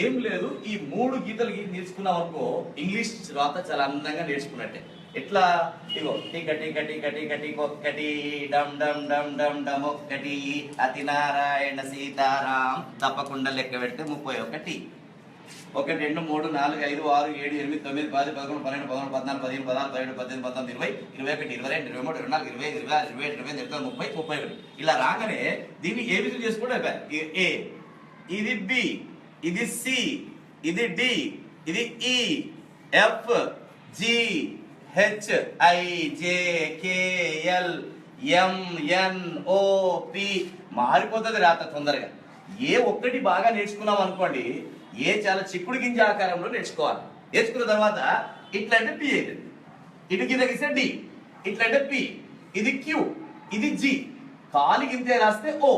ఏం లేదు, ఈ 3 గీతలు నేర్చుకున్నాం అనుకో ఇంగ్లీష్ రాత చాలా అందంగా నేర్చుకున్నట్టే. ఎట్లా? ఇగో టిక టిక టిక టిక టిక ఒక్కటి, డమ్ డమ్ డమ్ డమ్ డమ్ ఒక్కటి, అతి నారాయణ సీతారాం తప్పకుండా లెక్క పెడితే 31. 1 2 3 4 5 6 7 8 9 10 11 12 13 14 15 16 17 18 19 20 21 22 23 24 25 26 27 28 29 30 31. ఇలా రాగానే దీన్ని ఏ విధంగా చేసుకుంటే ఏ, ఇది బి, ఇది సి, ఇది డి, ఇది E, F, G, H, I, J, K, L, M, N, O, P. మారిపోతుంది రాత తొందరగా. ఏ ఒక్కటి బాగా నేర్చుకున్నాం అనుకోండి, ఏ చాలా చిక్కుడు గింజ ఆకారంలో నేర్చుకోవాలి. నేర్చుకున్న తర్వాత ఇట్లా అంటే పి అవుతుంది, ఇటు కింద గీస్తే డి, ఇట్లా అంటే పి, ఇది క్యూ, ఇది జి, కాలి గింతే రాస్తే ఓ,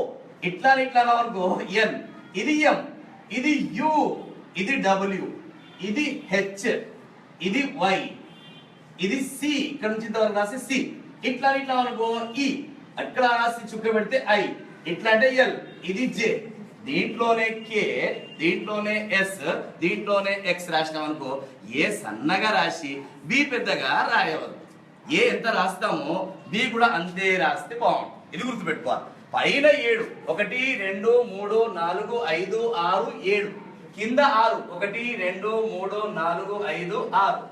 ఇట్లా ఇట్లా అనుకో ఎన్, ఇది ఎం, ఇది యు, ఇది డబ్ల్యూ, ఇది హెచ్, ఇది వై, ఇది సి, ఇక్కడ నుంచి ఇంతవరకు రాస్తే సి, ఇట్లా ఇట్లా అనుకో ఈ, అక్కడ రాసి చుక్క పెడితే ఐ, ఇట్లా అంటే ఎల్, ఇది జే, దీంట్లోనే కే, దీంట్లోనే ఎస్, దీంట్లోనే ఎక్స్ రాసినాం అనుకో ఏ సన్నగా రాసి బి పెద్దగా రాయవద్దు. ఏ ఎంత రాస్తామో బి కూడా అంతే రాస్తే బాగుంటుంది. ఇది గుర్తుపెట్టుకోవాలి. పైన 7 1 2 3 4 5 6 7, కింద 6 1 2 3 4 5 6,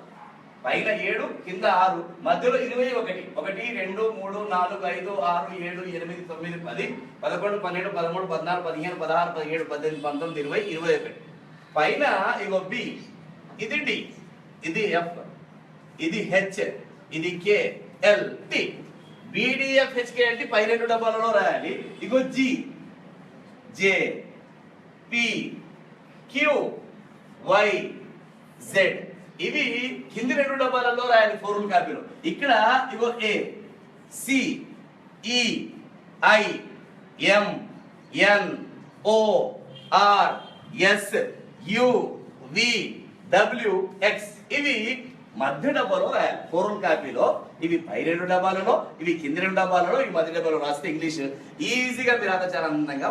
పైన 7 కింద 6, మధ్యలో 21 1 2 3 4 5 6 7 8 9 10 11 12 13 14 15 16 17 18 19 20 21. పైన ఇగో బి, ఇది డి, ఇది ఎఫ్, ఇది హెచ్, ఇది K, L, T. BDF HK అంటే పై 2 డబ్బాలలో రాయాలి. ఇగో G, J, P, Q, Y, Z. ఇవి కింది 2 డబ్బాలలో రాయాలి ఫోర్ములా కాపీలో. ఇక్కడ ఇగో A, C, E, I, M, N, O, R, S, U, V, W, X. ఇవి మధ్య డబ్బాలో రాయాలి ఫోర్ములా కాపీలో. ఇవి పై 2 డబ్బాలలో, ఇవి కింది 2 డబ్బాలలో, ఇవి మధ్య డబ్బాలో రాస్తే ఇంగ్లీష్ ఈజీగా మీరు చాలా అందంగా